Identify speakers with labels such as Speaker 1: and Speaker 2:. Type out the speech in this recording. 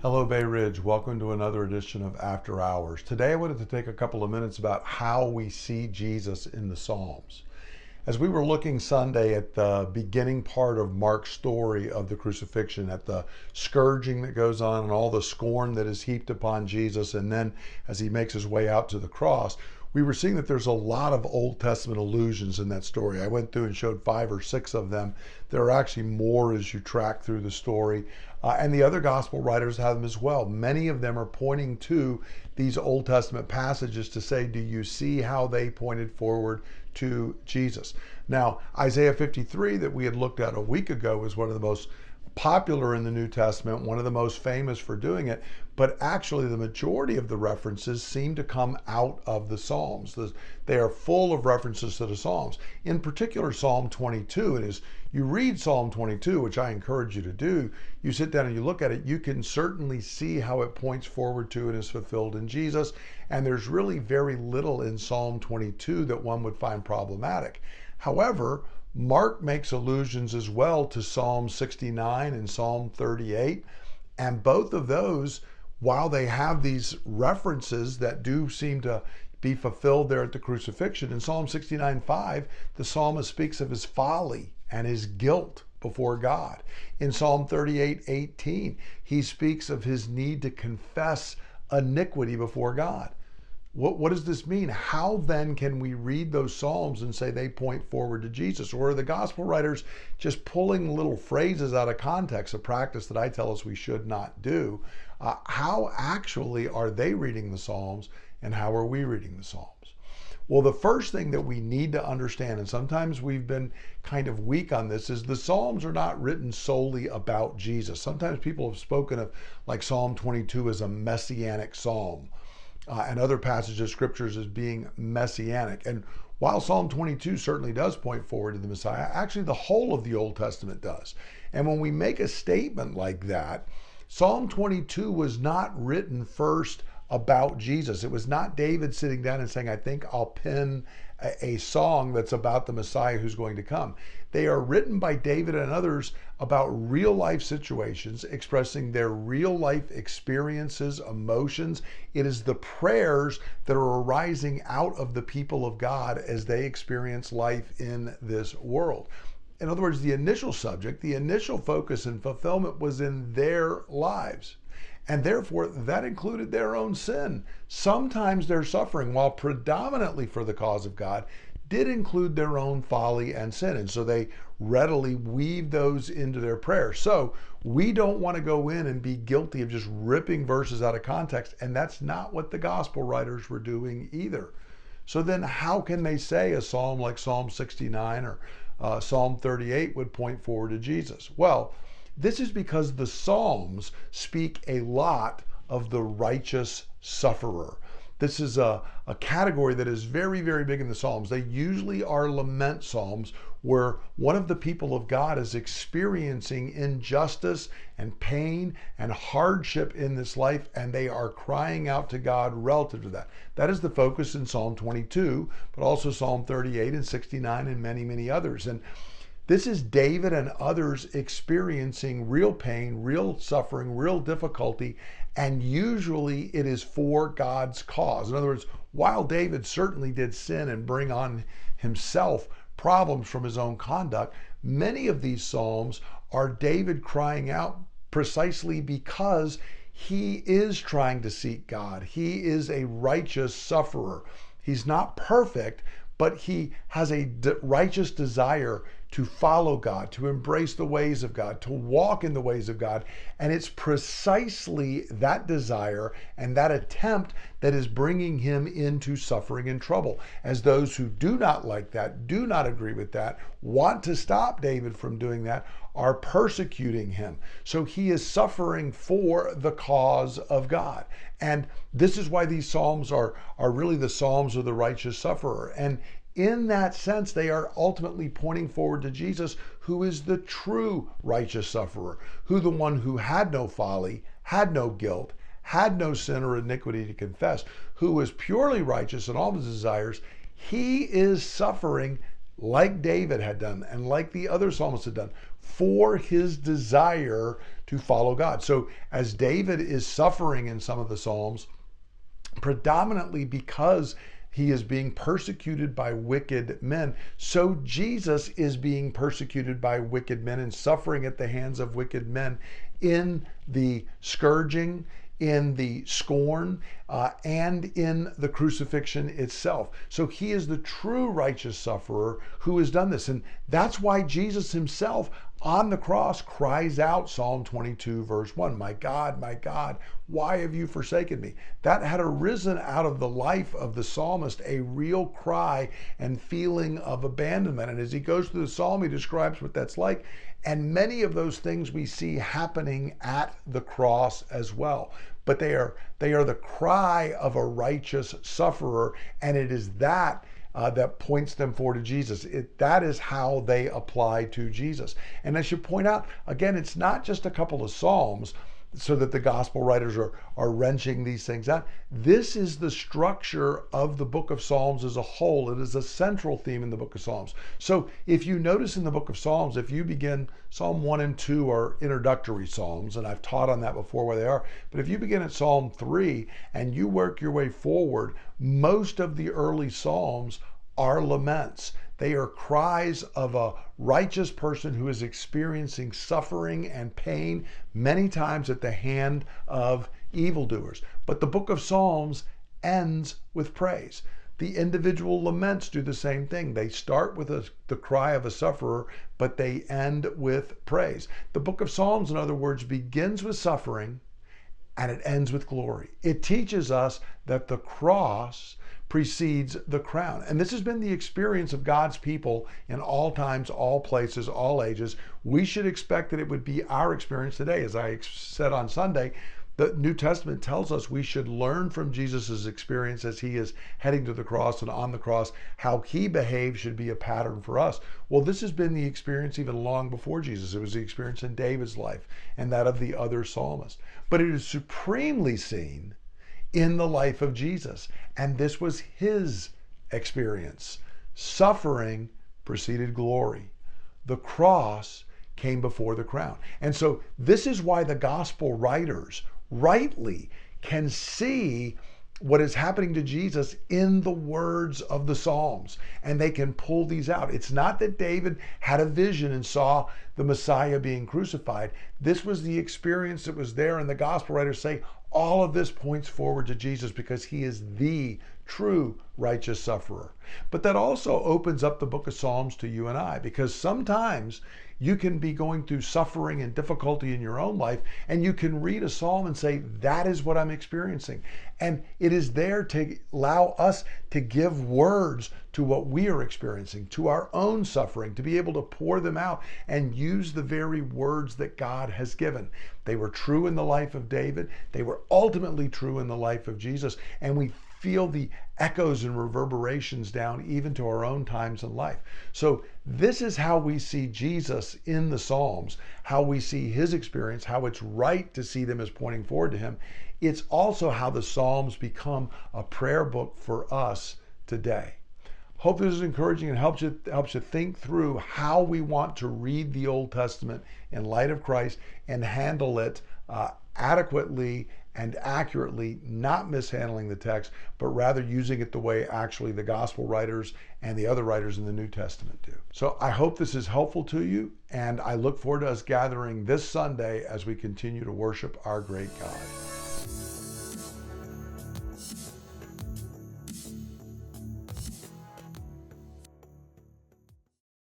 Speaker 1: Hello, Bay Ridge. Welcome to another edition of After Hours. Today, I wanted to take a couple of minutes about how we see Jesus in the Psalms. As we were looking Sunday at the beginning part of Mark's story of the crucifixion, at the scourging that goes on and all the scorn that is heaped upon Jesus, and then as he makes his way out to the cross, we were seeing that there's a lot of Old Testament allusions in that story. I went through and showed 5 or 6 of them. There are actually more as you track through the story. And the other gospel writers have them as well. Many of them are pointing to these Old Testament passages to say, do you see how they pointed forward to Jesus? Now, Isaiah 53 that we had looked at a week ago is one of the most popular in the New Testament, one of the most famous for doing it, but actually the majority of the references seem to come out of the Psalms. They are full of references to the Psalms. In particular, Psalm 22, it is, you read Psalm 22, which I encourage you to do, you sit down and you look at it, you can certainly see how it points forward to and is fulfilled in Jesus, and there's really very little in Psalm 22 that one would find problematic. However, Mark makes allusions as well to Psalm 69 and Psalm 38, and both of those, while they have these references that do seem to be fulfilled there at the crucifixion, in Psalm 69:5, the psalmist speaks of his folly and his guilt before God. In Psalm 38:18, he speaks of his need to confess iniquity before God. What does this mean? How then can we read those Psalms and say they point forward to Jesus? Or are the gospel writers just pulling little phrases out of context, a practice that I tell us we should not do? How actually are they reading the Psalms, and how are we reading the Psalms? Well, the first thing that we need to understand, and sometimes we've been kind of weak on this, is the Psalms are not written solely about Jesus. Sometimes people have spoken of like Psalm 22 as a messianic psalm. And other passages of scriptures as being messianic. And while Psalm 22 certainly does point forward to the Messiah, actually the whole of the Old Testament does. And when we make a statement like that, Psalm 22 was not written first about Jesus. It was not David sitting down and saying, I think I'll pen a song that's about the Messiah who's going to come. They are written by David and others about real life situations, expressing their real life experiences, emotions. It is the prayers that are arising out of the people of God as they experience life in this world. In other words, the initial subject, the initial focus and fulfillment was in their lives. And therefore, that included their own sin. Sometimes their suffering, while predominantly for the cause of God, did include their own folly and sin. And so they readily weave those into their prayer. So we don't want to go in and be guilty of just ripping verses out of context. And that's not what the gospel writers were doing either. So then how can they say a psalm like Psalm 69 or Psalm 38 would point forward to Jesus? Well, this is because the Psalms speak a lot of the righteous sufferer. This is a category that is very, very big in the Psalms. They usually are lament psalms where one of the people of God is experiencing injustice and pain and hardship in this life, and they are crying out to God relative to that. That is the focus in Psalm 22, but also Psalm 38 and 69 and many, many others. And this is David and others experiencing real pain, real suffering, real difficulty, and usually it is for God's cause. In other words, while David certainly did sin and bring on himself problems from his own conduct, many of these Psalms are David crying out precisely because he is trying to seek God. He is a righteous sufferer. He's not perfect, but he has a righteous desire to follow God, to embrace the ways of God, to walk in the ways of God. And it's precisely that desire and that attempt that is bringing him into suffering and trouble. As those who do not like that, do not agree with that, want to stop David from doing that, are persecuting him. So he is suffering for the cause of God. And this is why these Psalms are really the Psalms of the righteous sufferer. And in that sense, they are ultimately pointing forward to Jesus, who is the true righteous sufferer, who the one who had no folly, had no guilt, had no sin or iniquity to confess, who was purely righteous in all his desires. He is suffering like David had done and like the other psalmists had done, for his desire to follow God. So as David is suffering in some of the Psalms, predominantly because he is being persecuted by wicked men, so Jesus is being persecuted by wicked men and suffering at the hands of wicked men in the scourging, in the scorn, and in the crucifixion itself. So he is the true righteous sufferer who has done this. And that's why Jesus himself on the cross cries out, Psalm 22, verse 1, my God, why have you forsaken me? That had arisen out of the life of the psalmist, a real cry and feeling of abandonment. And as he goes through the psalm, he describes what that's like. And many of those things we see happening at the cross as well. But they are the cry of a righteous sufferer, and it is that that points them forward to Jesus. That is how they apply to Jesus. And I should point out, again, it's not just a couple of Psalms so that the gospel writers are wrenching these things out. This is the structure of the book of Psalms as a whole. It is a central theme in the book of Psalms. So if you notice in the book of Psalms, if you begin, Psalm 1 and 2 are introductory Psalms, and I've taught on that before where they are. But if you begin at Psalm 3 and you work your way forward, most of the early Psalms are laments. They are cries of a righteous person who is experiencing suffering and pain, many times at the hand of evildoers. But the book of Psalms ends with praise. The individual laments do the same thing. They start with the cry of a sufferer, but they end with praise. The book of Psalms, in other words, begins with suffering and it ends with glory. It teaches us that the cross precedes the crown. And this has been the experience of God's people in all times, all places, all ages. We should expect that it would be our experience today. As I said on Sunday, the New Testament tells us we should learn from Jesus' experience as he is heading to the cross and on the cross. How he behaved should be a pattern for us. Well, this has been the experience even long before Jesus. It was the experience in David's life and that of the other psalmists. But it is supremely seen in the life of Jesus. And this was his experience. Suffering preceded glory. The cross came before the crown. And so this is why the gospel writers rightly can see what is happening to Jesus in the words of the Psalms, and they can pull these out. It's not that David had a vision and saw the Messiah being crucified. This was the experience that was there, and the gospel writers say all of this points forward to Jesus because he is the true righteous sufferer. But that also opens up the book of Psalms to you and I, because sometimes you can be going through suffering and difficulty in your own life, and you can read a psalm and say, that is what I'm experiencing. And it is there to allow us to give words to what we are experiencing, to our own suffering, to be able to pour them out and use the very words that God has given. They were true in the life of David. They were ultimately true in the life of Jesus. And we feel the echoes and reverberations down even to our own times in life. So this is how we see Jesus in the Psalms, how we see his experience, how it's right to see them as pointing forward to him. It's also how the Psalms become a prayer book for us today. Hope this is encouraging and helps you think through how we want to read the Old Testament in light of Christ and handle it adequately and accurately, not mishandling the text, but rather using it the way actually the gospel writers and the other writers in the New Testament do. So I hope this is helpful to you, and I look forward to us gathering this Sunday as we continue to worship our great God.